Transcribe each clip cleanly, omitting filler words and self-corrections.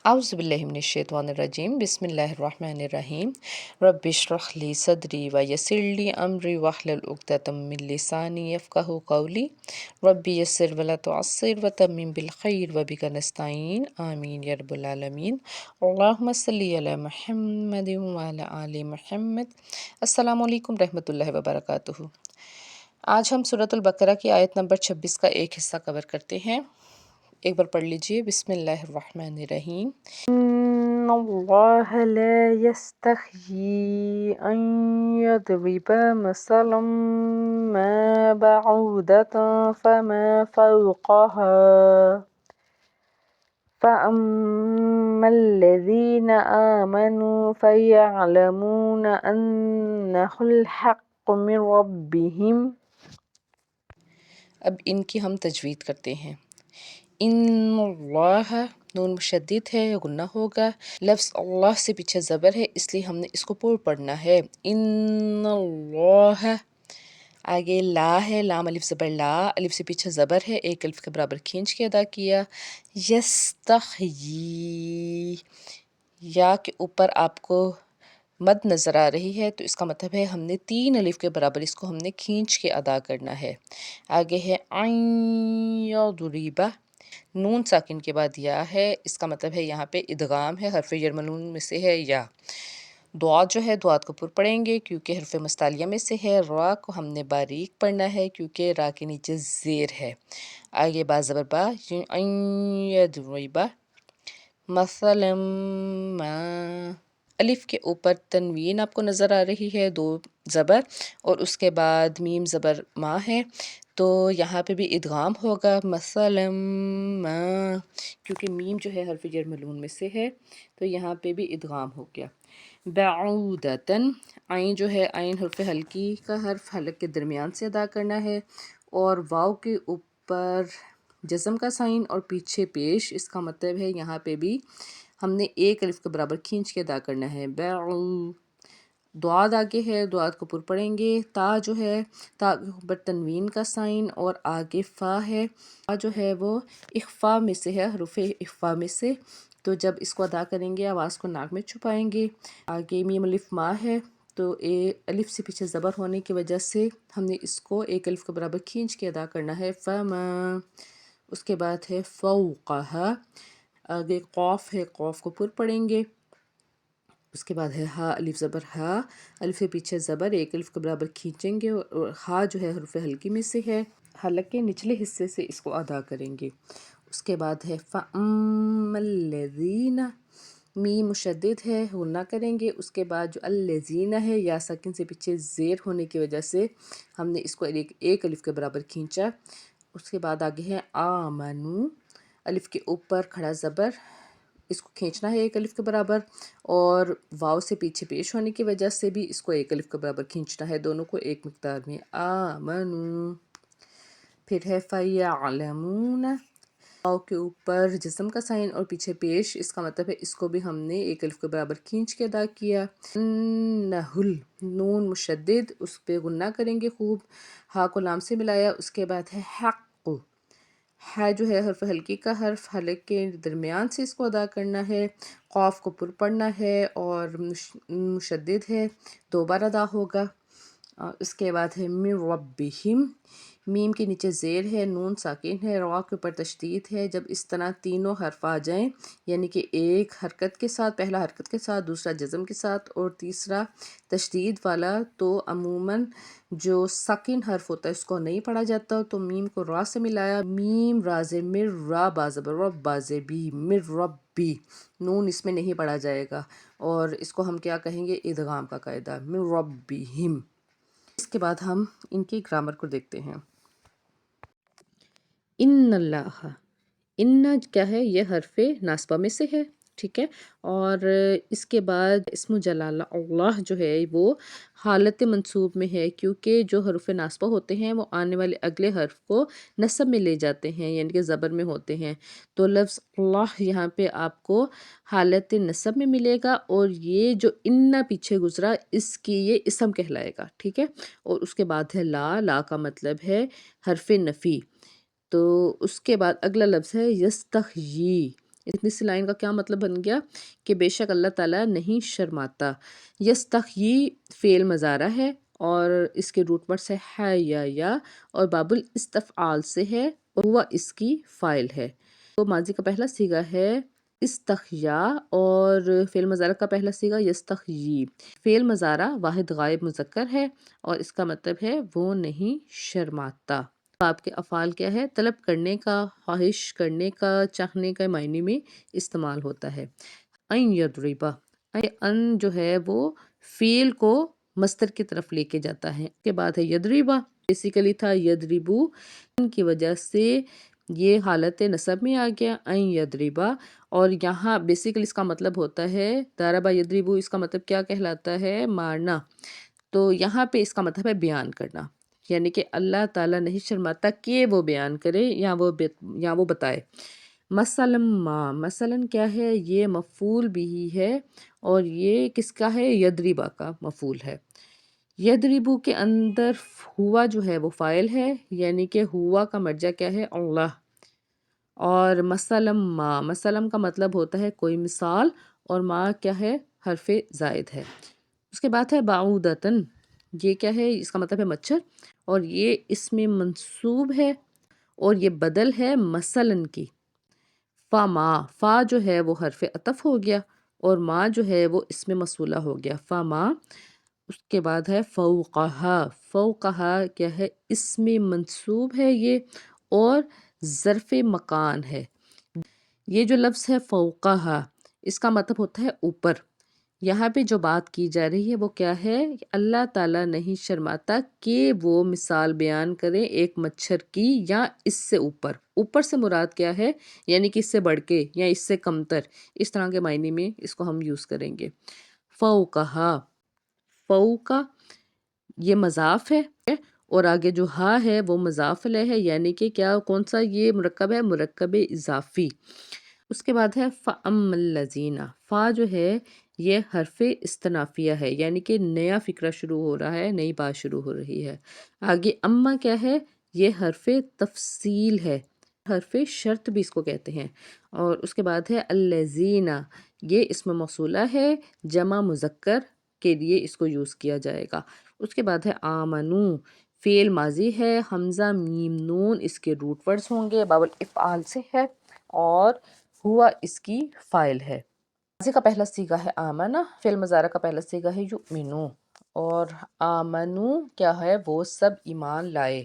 اعوذ باللہ من الشیطان الرجیم بسم اللہ الرحمن الرحیم رب اشرح لی صدری ویسر لی امری واحلل عقدۃ من لسانی یفقہوا قولی رب یسر ولا تعسر وتمم بالخیر وبک نستعین آمین یا رب العالمین اللہم صلی علی محمد وعلی آل محمد۔ السلام علیکم رحمۃ اللہ وبرکاتہ۔ آج ہم سورۃ البقرہ کی آیت نمبر 26 کا ایک حصہ کور کرتے ہیں۔ ایک بار پڑھ لیجئے، بسم اللہ الرحمن الرحیم۔ ان اللہ لا یستحیی ان یضرب مثلا ما بعودۃ فما فوقها فأما الذین آمنوا فیعلمون انہ الحق من ربہم۔ اب ان کی ہم تجوید کرتے ہیں۔ ان اللہ، نون مشدد ہے، غنہ ہوگا۔ لفظ اللہ سے پیچھے زبر ہے، اس لیے ہم نے اس کو پور پڑھنا ہے۔ ان اللہ، آگے لا ہے، لام الف زبر لا، الف سے پیچھے زبر ہے، ایک الف کے برابر کھینچ کے ادا کیا۔ یستحیی، یا کے اوپر آپ کو مد نظر آ رہی ہے تو اس کا مطلب ہے ہم نے 3 الف کے برابر اس کو ہم نے کھینچ کے ادا کرنا ہے۔ آگے ہے عین یضرب، نون ساکن کے بعد یا ہے، اس کا مطلب ہے یہاں پہ ادغام ہے، حرف جر ملون میں سے ہے یا۔ دعا جو ہے دعات کو پر پڑھیں گے کیونکہ حرف مستعلیہ میں سے ہے۔ را کو ہم نے باریک پڑھنا ہے کیونکہ را کے نیچے زیر ہے۔ آگے با زبر با، عین یضرب، مثلا ما، الف کے اوپر تنوین آپ کو نظر آ رہی ہے، 2 زبر، اور اس کے بعد میم زبر ما ہے، تو یہاں پہ بھی ادغام ہوگا مثلا ما، کیونکہ میم جو ہے حرف جر ملون میں سے ہے تو یہاں پہ بھی ادغام ہو گیا۔ بعودتاً، عین جو ہے، عین حرف حلقی کا حرف حلق کے درمیان سے ادا کرنا ہے، اور واو کے اوپر جزم کا سائن اور پیچھے پیش، اس کا مطلب ہے یہاں پہ بھی ہم نے ایک الف کے برابر کھینچ کے ادا کرنا ہے۔ دعاد آگے ہے، دعاد کو پر پڑھیں گے۔ تا جو ہے، تا کے اوپر تنوین کا سائن اور آگے فا ہے، فا جو ہے وہ اخفا میں سے ہے، حروف اخفا میں سے، تو جب اس کو ادا کریں گے آواز کو ناک میں چھپائیں گے۔ آگے میم الف ما ہے، تو الف سے پیچھے زبر ہونے کی وجہ سے ہم نے اس کو ایک الف کے برابر کھینچ کے ادا کرنا ہے۔ فما، اس کے بعد ہے فوقہا، آگے قوف ہے، قوف کو پر پڑھیں گے۔ اس کے بعد ہے ہا، الف زبر ہا، الف سے پیچھے زبر، ایک الف کے برابر کھینچیں گے، اور ہا جو ہے حرف حلقی میں سے ہے، حلق کے نچلے حصے سے اس کو ادا کریں گے۔ اس کے بعد ہے فَأَمَّا الَّذِينَ، میم مشدد ہے، غنہ کریں گے۔ اس کے بعد جو الَّذِينَ ہے، یا ساکن سے پیچھے زیر ہونے کی وجہ سے ہم نے اس کو ایک الف کے برابر کھینچا۔ اس کے بعد آگے ہے آمنو، الف کے اوپر کھڑا زبر، اس کو کھینچنا ہے ایک الف کے برابر، اور واو سے پیچھے پیش ہونے کی وجہ سے بھی اس کو ایک الف کے برابر کھینچنا ہے، دونوں کو ایک مقدار میں۔ آمنو، پھر ہے فَيَعْلَمُونَ، واو کے اوپر جسم کا سائن اور پیچھے پیش، اس کا مطلب ہے اس کو بھی ہم نے ایک الف کے برابر کھینچ کے ادا کیا۔ نَحُل، نون مشدد، اس پہ غنہ کریں گے خوب، ہا کو لام سے ملایا۔ اس کے بعد ہے حق، ہے جو ہے حرف حلقی کا حرف، حلق کے درمیان سے اس کو ادا کرنا ہے۔ قوف کو پر پڑھنا ہے اور مشدد ہے، 2 بار ادا ہوگا۔ اس کے بعد ہے من ربہم، میم کے نیچے زیر ہے، نون ساکن ہے، را کے اوپر تشدید ہے۔ جب اس طرح تینوں حرف آ جائیں، یعنی کہ ایک حرکت کے ساتھ، پہلا حرکت کے ساتھ، دوسرا جزم کے ساتھ اور تیسرا تشدید والا، تو عموماً جو ساکن حرف ہوتا ہے اس کو نہیں پڑھا جاتا، تو میم کو را سے ملایا، میم رازے مر، را بازبر رب بازے بی، مر ربی، نون اس میں نہیں پڑھا جائے گا، اور اس کو ہم کیا کہیں گے، ادغام کا قاعدہ، من ربہم۔ اس کے بعد ہم ان کی گرامر کو دیکھتے ہیں۔ ان اللہ، ان کیا ہے، یہ حرف ناصبہ میں سے ہے، ٹھیک ہے، اور اس کے بعد اسم جلالہ اللہ جو ہے وہ حالت منصوب میں ہے، کیونکہ جو حروف ناصبہ ہوتے ہیں وہ آنے والے اگلے حرف کو نصب میں لے جاتے ہیں، یعنی کہ زبر میں ہوتے ہیں، تو لفظ اللہ یہاں پہ آپ کو حالت نصب میں ملے گا، اور یہ جو ان پیچھے گزرا اس کی یہ اسم کہلائے گا، ٹھیک ہے۔ اور اس کے بعد ہے لا، لا کا مطلب ہے حرف نفی، تو اس کے بعد اگلا لفظ ہے یستحیی، اتنی سی لائن کا کیا مطلب بن گیا کہ بے شک اللہ تعالیٰ نہیں شرماتا۔ یستحیی فعل مضارع ہے اور اس کے روٹ ورڈ سے ہے یا اور باب الاستفعال سے ہے اور ہوا اس کی فاعل ہے۔ تو ماضی کا پہلا صیغہ ہے استحیا اور فعل مضارع کا پہلا صیغہ یستحیی۔ فعل مضارع واحد غائب مذکر ہے اور اس کا مطلب ہے وہ نہیں شرماتا۔ آپ کے افعال کیا ہے؟ طلب کرنے کا، خواہش کرنے کا، چاہنے کا معنی میں استعمال ہوتا ہے۔ این یضربا، ان جو ہے وہ فعل کو مصدر کی طرف لے کے جاتا ہے۔ اس کے بعد ہے یضربا، بیسیکلی تھا یضربو، ان کی وجہ سے یہ حالت نصب میں آ گیا این یضربا، اور یہاں بیسیکلی اس کا مطلب ہوتا ہے ضربا یضربو، اس کا مطلب کیا کہلاتا ہے؟ مارنا۔ تو یہاں پہ اس کا مطلب ہے بیان کرنا، یعنی کہ اللہ تعالیٰ نہیں شرماتا کہ وہ بیان کرے یا وہ بتائے۔ مثلا ما، مثلا کیا ہے؟ یہ مفعول بھی ہے اور یہ کس کا ہے؟ یضربا کا مفعول ہے۔ یضربو کے اندر ہوا جو ہے وہ فاعل ہے، یعنی کہ ہوا کا مرجع کیا ہے؟ اللہ۔ اور مثلا ما، مثلا کا مطلب ہوتا ہے کوئی مثال، اور ما کیا ہے؟ حرف زائد ہے۔ اس کے بعد ہے بعودتن، یہ کیا ہے؟ اس کا مطلب ہے مچھر، اور یہ اس میں منصوب ہے اور یہ بدل ہے مثلاً کی۔ فما، فا جو ہے وہ حرف عطف ہو گیا اور ما جو ہے وہ اس میں موصولہ ہو گیا، فما۔ اس کے بعد ہے فوقہا، فوقہا کیا ہے؟ اس میں منصوب ہے یہ اور ظرف مکان ہے۔ یہ جو لفظ ہے فوقہا، اس کا مطلب ہوتا ہے اوپر۔ یہاں پہ جو بات کی جا رہی ہے وہ کیا ہے؟ اللہ تعالیٰ نہیں شرماتا کہ وہ مثال بیان کرے ایک مچھر کی یا اس سے اوپر۔ اوپر سے مراد کیا ہے؟ یعنی کہ اس سے بڑھ کے یا اس سے کمتر، اس طرح کے معنی میں اس کو ہم یوز کریں گے۔ فوقہا، فوقہ یہ مضاف ہے اور آگے جو ہا ہے وہ مضاف الیہ ہے، یعنی کہ کیا، کون سا یہ مرکب ہے؟ مرکب اضافی۔ اس کے بعد ہے فَأَمَّا الَّذِينَ، فا جو ہے یہ حرف استنافیہ ہے، یعنی کہ نیا فقرہ شروع ہو رہا ہے، نئی بات شروع ہو رہی ہے۔ آگے اما کیا ہے؟ یہ حرف تفصیل ہے، حرف شرط بھی اس کو کہتے ہیں۔ اور اس کے بعد ہے الَّذِينَ، یہ اسم موصولہ ہے، جمع مذکر کے لیے اس کو یوز کیا جائے گا۔ اس کے بعد ہے آمنو، فعل ماضی ہے، حمزہ میم نون اس کے روٹ ورڈز ہوں گے، باب الافعال سے ہے اور ہوا اس کی فاعل ہے۔ ماضی کا پہلا صیغہ ہے آمنہ، فعل مضارع کا پہلا صیغہ ہے یؤمنو، اور آمنو کیا ہے؟ وہ سب ایمان لائے۔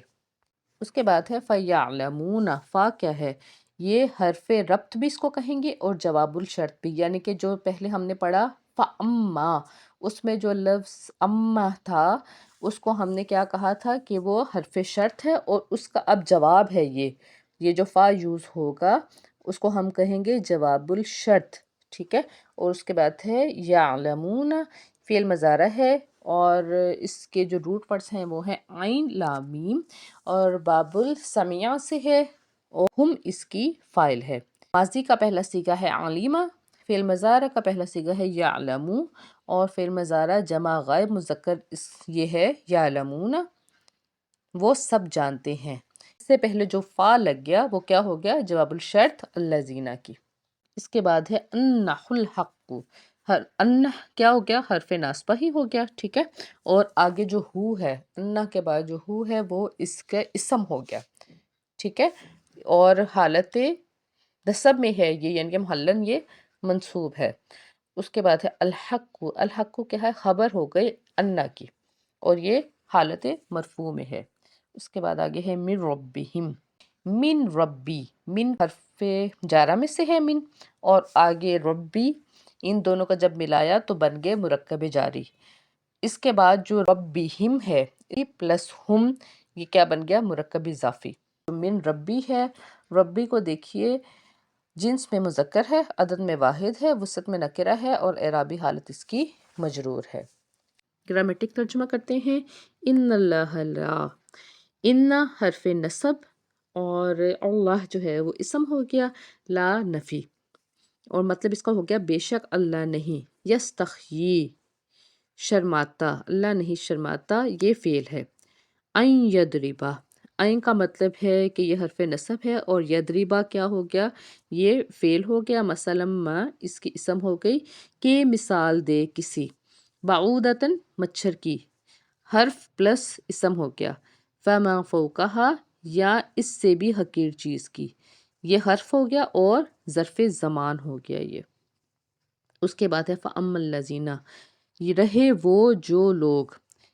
اس کے بعد ہے فَيَعْلَمُونَ، فا کیا ہے؟ یہ حرف ربط بھی اس کو کہیں گے اور جواب الشرط بھی، یعنی کہ جو پہلے ہم نے پڑھا فَأَمَّا، اس میں جو لفظ اما تھا اس کو ہم نے کیا کہا تھا کہ وہ حرف شرط ہے اور اس کا اب جواب ہے یہ جو فا یوز ہوگا اس کو ہم کہیں گے جواب الشرط، ٹھیک ہے۔ اور اس کے بعد ہے یعلمون، فعل مضارع ہے اور اس کے جو روٹ ورڈز ہیں وہ ہیں عین لام میم اور باب السمیع سے ہے اور ہم اس کی فاعل ہے۔ ماضی کا پہلا صیغہ ہے علیمہ، فعل مضارع کا پہلا صیغہ ہے یعلمو اور فعل مضارع جمع غائب مذکر یہ ہے یعلمون، وہ سب جانتے ہیں۔ اس سے پہلے جو فا لگ گیا وہ کیا ہو گیا؟ جواب الشرط الذین کی۔ اس کے بعد ہے انح الحق، انح کیا ہو گیا؟ حرف ناصبہ ہی ہو گیا، ٹھیک ہے۔ اور آگے جو ہو ہے، انح کے بعد جو ہو ہے وہ اس کا اسم ہو گیا، ٹھیک ہے، اور حالت نصب میں ہے یہ، یعنی کہ محلن یہ منصوب ہے۔ اس کے بعد ہے الحق، الحق کیا ہے؟ خبر ہو گئی انح کی اور یہ حالت مرفوع میں ہے۔ اس کے بعد آگے ہے من ربہم، من ربی، من حرف جارہ میں سے ہے من، اور آگے ربی، ان دونوں کا جب ملایا تو بن گئے مرکب جاری۔ اس کے بعد جو ربہم ہے پلس ہم، یہ کیا بن گیا؟ مرکب اضافی۔ من ربی ہے، ربی کو دیکھیے جنس میں مذکر ہے، عدد میں واحد ہے، وسعت میں نکرہ ہے اور اعرابی حالت اس کی مجرور ہے۔ گرامیٹک ترجمہ کرتے ہیں۔ ان اللہ لا، ان حرف نصب اور اللہ جو ہے وہ اسم ہو گیا، لا نفی، اور مطلب اس کا ہو گیا بے شک اللہ نہیں، یستحیی شرماتا، اللہ نہیں شرماتا، یہ فعل ہے۔ این یضربا، عین کا مطلب ہے کہ یہ حرف نصب ہے، اور یدریبا کیا ہو گیا؟ یہ فعل ہو گیا، مثلا ما اس کی اسم ہو گئی کہ مثال دے کسی، بعودتن مچھر کی، حرف پلس اسم ہو گیا، فما فوقہا یا اس سے بھی حقیر چیز کی، یہ حرف ہو گیا اور ظرف زمان ہو گیا یہ۔ اس کے بعد ہے فَأَمَّا الَّذِينَ، یہ رہے وہ جو لوگ،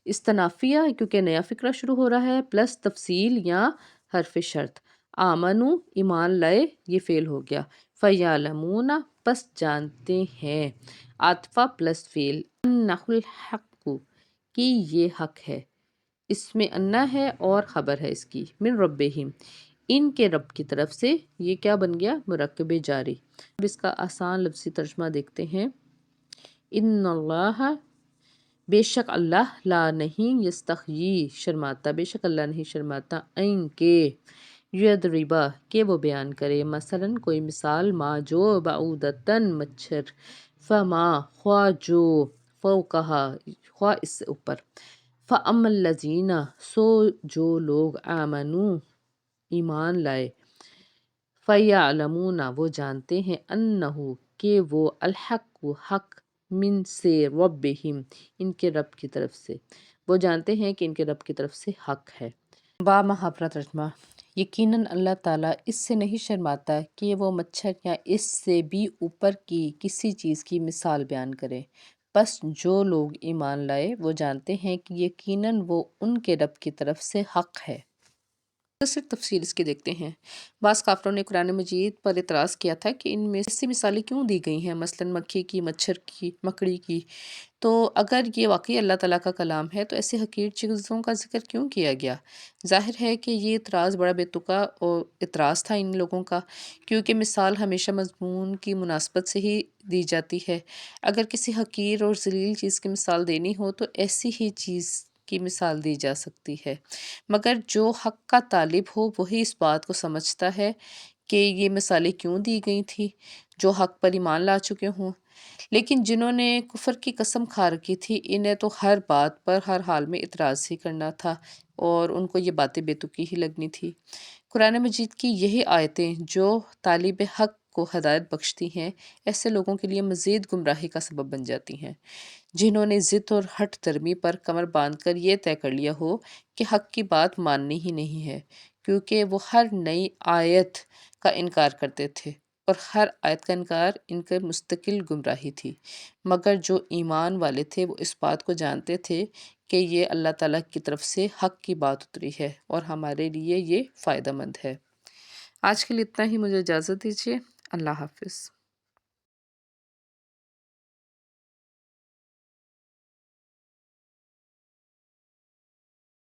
استنافیہ کیونکہ نیا فقرہ شروع ہو رہا ہے، پلس تفصیل یا حرف شرط، آمنو ایمان لائے یہ فعل ہو گیا، فَيَعْلَمُونَ پس جانتے ہیں، عاطفہ پلس فعل، اَنَّهُ الْحَقُّ کہ یہ حق ہے، اس میں انا ہے اور خبر ہے اس کی، من ربہم ان کے رب کی طرف سے، یہ کیا بن گیا؟ مرکب جاری۔ اب اس کا آسان لفظی ترجمہ دیکھتے ہیں، ان اللہ بے شک اللہ، لا نہیں، یستحیی شرماتا، بے شک اللہ نہیں شرماتا، این کے یضربا کہ وہ بیان کرے، مثلا کوئی مثال، ما جو، بعودتن مچھر، فما خواہ جو، فوقہا خواہ اس سے اوپر، فَأَمَّا الَّذِينَ سو جو لوگ، آمنو ایمان لائے، فَيَعْلَمُونَ وہ جانتے ہیں، اَنَّهُ کہ وہ الحق حق، من سے، ربہم ان کے رب کی طرف سے، وہ جانتے ہیں کہ ان کے رب کی طرف سے حق ہے۔ با محاورہ ترجمہ، یقیناً اللہ تعالیٰ اس سے نہیں شرماتا کہ وہ مچھر یا اس سے بھی اوپر کی کسی چیز کی مثال بیان کرے، پس جو لوگ ایمان لائے وہ جانتے ہیں کہ یقیناً وہ ان کے رب کی طرف سے حق ہے۔ مختصر تفصیل اس کی دیکھتے ہیں۔ بعض کافروں نے قرآن مجید پر اعتراض کیا تھا کہ ان میں ایسی مثالیں کیوں دی گئی ہیں، مثلا مکھی کی، مچھر کی، مکڑی کی، تو اگر یہ واقعی اللہ تعالیٰ کا کلام ہے تو ایسی حقیر چیزوں کا ذکر کیوں کیا گیا؟ ظاہر ہے کہ یہ اعتراض بڑا بے تکا اور اعتراض تھا ان لوگوں کا، کیونکہ مثال ہمیشہ مضمون کی مناسبت سے ہی دی جاتی ہے۔ اگر کسی حقیر اور ذلیل چیز کی مثال دینی ہو تو ایسی ہی چیز کی مثال دی جا سکتی ہے، مگر جو حق کا طالب ہو وہی اس بات کو سمجھتا ہے کہ یہ مثالیں کیوں دی گئی تھی، جو حق پر ایمان لا چکے ہوں۔ لیکن جنہوں نے کفر کی قسم کھا رکھی تھی، انہیں تو ہر بات پر ہر حال میں اعتراض ہی کرنا تھا، اور ان کو یہ باتیں بے تکی ہی لگنی تھی۔ قرآن مجید کی یہی آیتیں جو طالب حق کو ہدایت بخشتی ہیں، ایسے لوگوں کے لیے مزید گمراہی کا سبب بن جاتی ہیں، جنہوں نے ضد اور ہٹ درمی پر کمر باندھ کر یہ طے کر لیا ہو کہ حق کی بات ماننی ہی نہیں ہے، کیونکہ وہ ہر نئی آیت کا انکار کرتے تھے، اور ہر آیت کا انکار ان کے مستقل گمراہی تھی، مگر جو ایمان والے تھے وہ اس بات کو جانتے تھے کہ یہ اللہ تعالیٰ کی طرف سے حق کی بات اتری ہے اور ہمارے لیے یہ فائدہ مند ہے۔ آج کے لیے اتنا ہی، مجھے اجازت دیجیے، اللہ حافظ۔